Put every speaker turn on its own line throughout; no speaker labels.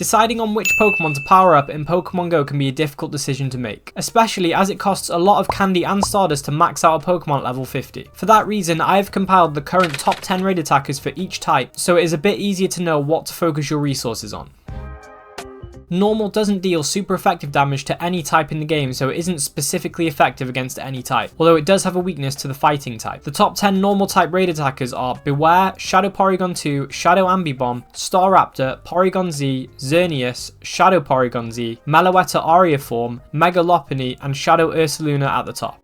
Deciding on which Pokemon to power up in Pokemon Go can be a difficult decision to make, especially as it costs a lot of candy and stardust to max out a Pokemon at level 50. For that reason, I have compiled the current top 10 raid attackers for each type, so it is a bit easier to know what to focus your resources on. Normal doesn't deal super effective damage to any type in the game, so it isn't specifically effective against any type, although it does have a weakness to the fighting type. The top 10 normal type raid attackers are Beware, Shadow Porygon 2, Shadow Ambibomb, Staraptor, Porygon Z, Xerneas, Shadow Porygon Z, Meloetta Aria Form, Mega Lopunny, and Shadow Ursaluna at the top.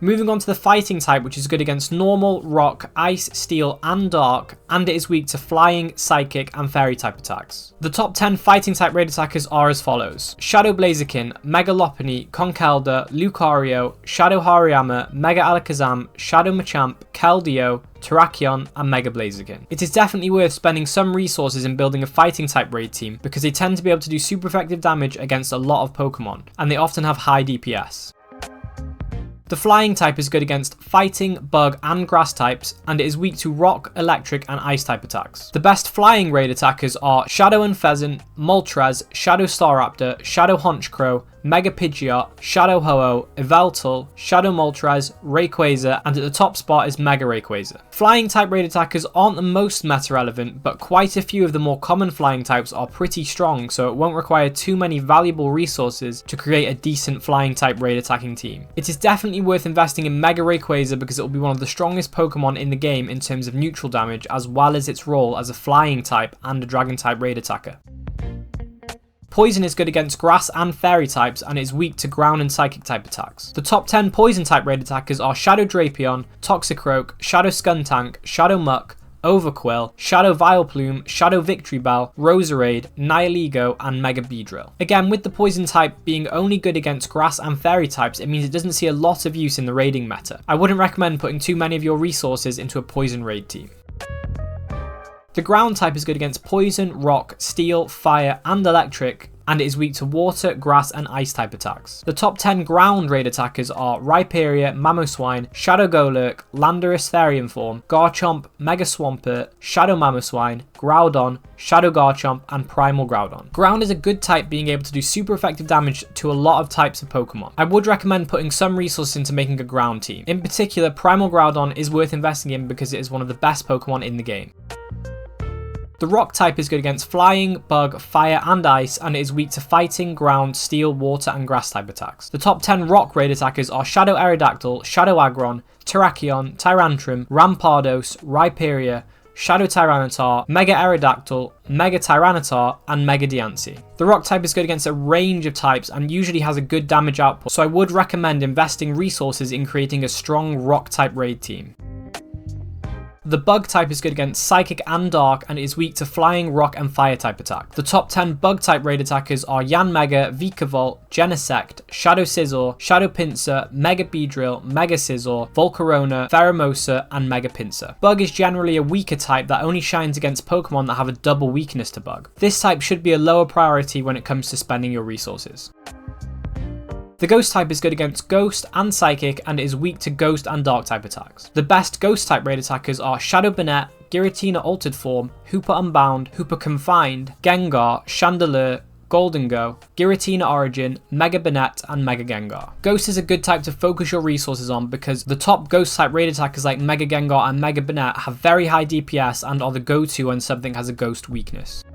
Moving on to the fighting type, which is good against normal, rock, ice, steel, and dark, and it is weak to flying, psychic, and fairy type attacks. The top 10 fighting type raid attackers are as follows: Shadow Blaziken, Mega Lopunny, Conkeldurr, Lucario, Shadow Hariyama, Mega Alakazam, Shadow Machamp, Keldeo, Terrakion, and Mega Blaziken. It is definitely worth spending some resources in building a fighting type raid team, because they tend to be able to do super effective damage against a lot of Pokemon, and they often have high DPS. The flying type is good against fighting, bug, and grass types, and it is weak to rock, electric, and ice type attacks. The best flying raid attackers are Shadow and Pheasant, Moltres, Shadow Staraptor, Shadow Honchkrow, Mega Pidgeot, Shadow Ho-Oh, Yveltal, Shadow Moltres, Rayquaza, and at the top spot is Mega Rayquaza. Flying type raid attackers aren't the most meta relevant, but quite a few of the more common flying types are pretty strong, so it won't require too many valuable resources to create a decent flying type raid attacking team. It is definitely worth investing in Mega Rayquaza because it will be one of the strongest Pokemon in the game in terms of neutral damage, as well as its role as a flying type and a dragon type raid attacker. Poison is good against grass and fairy types, and is weak to ground and psychic type attacks. The top 10 poison type raid attackers are Shadow Drapion, Toxicroak, Shadow Skuntank, Shadow Muck, Overquill, Shadow Vileplume, Shadow Victreebel, Roserade, Nihilego, and Mega Beedrill. Again, with the poison type being only good against grass and fairy types, it means it doesn't see a lot of use in the raiding meta. I wouldn't recommend putting too many of your resources into a poison raid team. The ground type is good against poison, rock, steel, fire, and electric, and it is weak to water, grass, and ice type attacks. The top 10 ground raid attackers are Rhyperior, Mamoswine, Shadow Golurk, Landorus Therian Form, Garchomp, Mega Swampert, Shadow Mamoswine, Groudon, Shadow Garchomp, and Primal Groudon. Ground is a good type, being able to do super effective damage to a lot of types of Pokemon. I would recommend putting some resources into making a ground team. In particular, Primal Groudon is worth investing in because it is one of the best Pokemon in the game. The rock type is good against flying, bug, fire, and ice, and it is weak to fighting, ground, steel, water, and grass type attacks. The top 10 rock raid attackers are Shadow Aerodactyl, Shadow Aggron, Terrakion, Tyrantrum, Rampardos, Rhyperior, Shadow Tyranitar, Mega Aerodactyl, Mega Tyranitar, and Mega Diancie. The rock type is good against a range of types and usually has a good damage output, so I would recommend investing resources in creating a strong rock type raid team. The bug type is good against psychic and dark, and is weak to flying, rock, and fire type attack. The top 10 bug type raid attackers are Yanmega, Vikavolt, Genesect, Shadow Scizor, Shadow Pinsir, Mega Beedrill, Mega Scizor, Volcarona, Pheromosa, and Mega Pinsir. Bug is generally a weaker type that only shines against Pokemon that have a double weakness to bug. This type should be a lower priority when it comes to spending your resources. The Ghost type is good against Ghost and Psychic, and is weak to Ghost and Dark type attacks. The best Ghost type raid attackers are Shadow Banette, Giratina Altered Form, Hooper Unbound, Hooper Confined, Gengar, Chandelure, Goldengo, Giratina Origin, Mega Banette, and Mega Gengar. Ghost is a good type to focus your resources on because the top Ghost type raid attackers like Mega Gengar and Mega Banette have very high DPS and are the go-to when something has a Ghost weakness.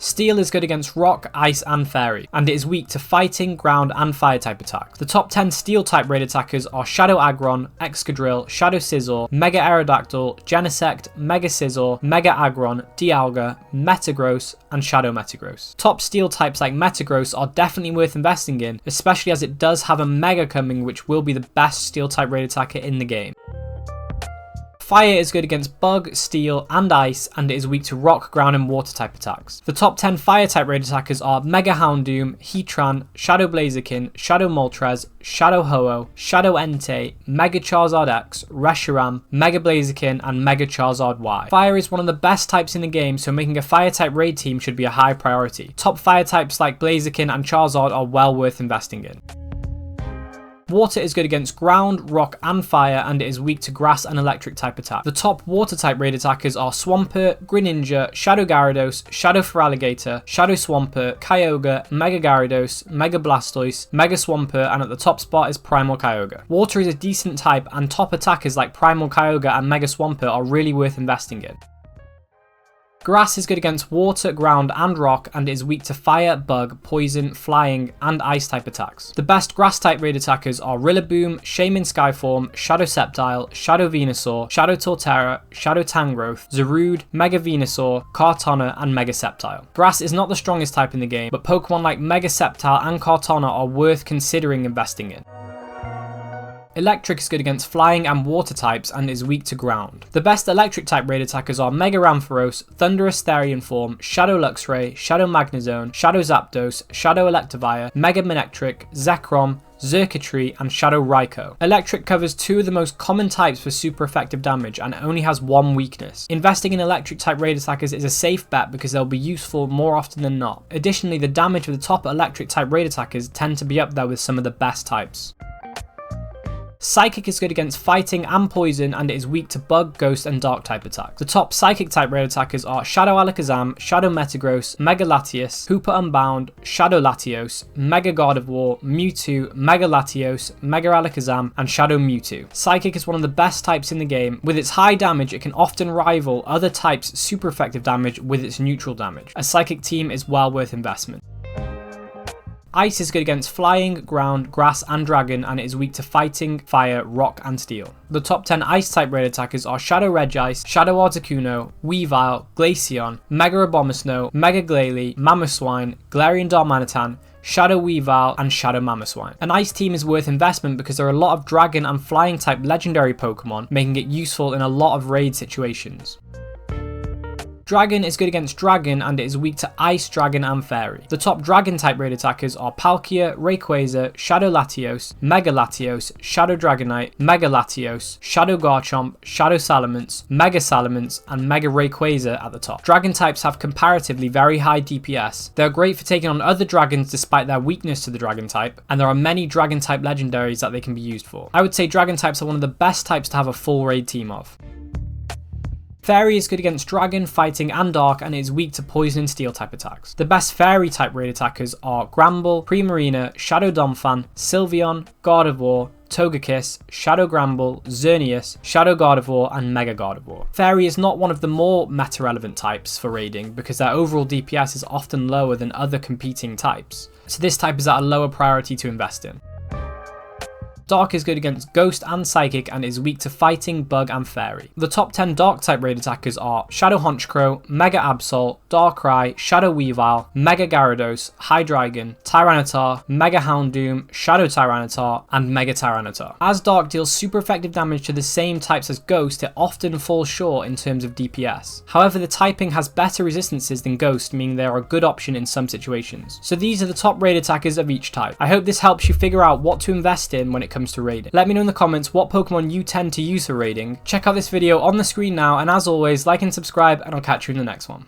Steel is good against rock, ice, and fairy, and it is weak to fighting, ground, and fire type attacks. The top 10 steel type raid attackers are Shadow Aggron, Excadrill, Shadow Scizor, Mega Aerodactyl, Genesect, Mega Scizor, Mega Aggron, Dialga, Metagross, and Shadow Metagross. Top steel types like Metagross are definitely worth investing in, especially as it does have a Mega coming, which will be the best steel type raid attacker in the game. Fire is good against bug, steel, and ice, and it is weak to rock, ground, and water type attacks. The top 10 fire type raid attackers are Mega Houndoom, Heatran, Shadow Blaziken, Shadow Moltres, Shadow Ho-Oh, Shadow Entei, Mega Charizard X, Reshiram, Mega Blaziken, and Mega Charizard Y. Fire is one of the best types in the game, so making a fire type raid team should be a high priority. Top fire types like Blaziken and Charizard are well worth investing in. Water is good against ground, rock and fire, and it is weak to grass and electric type attack. The top water type raid attackers are Swampert, Greninja, Shadow Gyarados, Shadow Feraligatr, Shadow Swampert, Kyogre, Mega Gyarados, Mega Blastoise, Mega Swampert, and at the top spot is Primal Kyogre. Water is a decent type, and top attackers like Primal Kyogre and Mega Swampert are really worth investing in. Grass is good against water, ground and rock, and is weak to fire, bug, poison, flying and ice type attacks. The best grass type raid attackers are Rillaboom, Shaman Skyform, Shadow Sceptile, Shadow Venusaur, Shadow Torterra, Shadow Tangrowth, Zarude, Mega Venusaur, Kartana and Mega Sceptile. Grass is not the strongest type in the game, but Pokemon like Mega Sceptile and Kartana are worth considering investing in. Electric is good against flying and water types and is weak to ground. The best electric type raid attackers are Mega Ampharos, Thundurus Therian Form, Shadow Luxray, Shadow Magnezone, Shadow Zapdos, Shadow Electivire, Mega Manectric, Zekrom, Xurkitree and Shadow Raikou. Electric covers two of the most common types for super effective damage and only has one weakness. Investing in electric type raid attackers is a safe bet because they'll be useful more often than not. Additionally, the damage of the top electric type raid attackers tend to be up there with some of the best types. Psychic is good against fighting and poison and it is weak to bug, ghost and dark type attacks. The top psychic type raid attackers are Shadow Alakazam, Shadow Metagross, Mega Latios, Hoopa Unbound, Shadow Latios, Mega Gardevoir, Mewtwo, Mega Latios, Mega Alakazam and Shadow Mewtwo. Psychic is one of the best types in the game. With its high damage it can often rival other types' super effective damage with its neutral damage. A psychic team is well worth investment. Ice is good against flying, ground, grass and dragon and it is weak to fighting, fire, rock and steel. The top 10 ice type raid attackers are Shadow Regice, Shadow Articuno, Weavile, Glaceon, Mega Abomasnow, Mega Glalie, Mamoswine, Galarian Darmanitan, Shadow Weavile and Shadow Mamoswine. An ice team is worth investment because there are a lot of dragon and flying type legendary Pokemon, making it useful in a lot of raid situations. Dragon is good against dragon and it is weak to ice, dragon and fairy. The top dragon type raid attackers are Palkia, Rayquaza, Shadow Latios, Mega Latios, Shadow Dragonite, Mega Latios, Shadow Garchomp, Shadow Salamence, Mega Salamence and Mega Rayquaza at the top. Dragon types have comparatively very high DPS. They're great for taking on other dragons despite their weakness to the dragon type, and there are many dragon type legendaries that they can be used for. I would say dragon types are one of the best types to have a full raid team of. Fairy is good against dragon, fighting and dark and is weak to poison and steel type attacks. The best fairy type raid attackers are Gramble, Primarina, Shadow Donphan, Sylveon, Gardevoir, Togekiss, Shadow Gramble, Xerneas, Shadow Gardevoir and Mega Gardevoir. Fairy is not one of the more meta-relevant types for raiding because their overall DPS is often lower than other competing types, so this type is at a lower priority to invest in. Dark is good against Ghost and Psychic and is weak to Fighting, Bug and Fairy. The top 10 Dark type raid attackers are Shadow Honchkrow, Mega Absol, Darkrai, Shadow Weavile, Mega Gyarados, Hydreigon, Tyranitar, Mega Houndoom, Shadow Tyranitar and Mega Tyranitar. As Dark deals super effective damage to the same types as Ghost, it often falls short in terms of DPS. However, the typing has better resistances than Ghost, meaning they are a good option in some situations. So these are the top raid attackers of each type. I hope this helps you figure out what to invest in when it comes to raiding. Let me know in the comments what Pokemon you tend to use for raiding. Check out this video on the screen now, and as always, like and subscribe, and I'll catch you in the next one.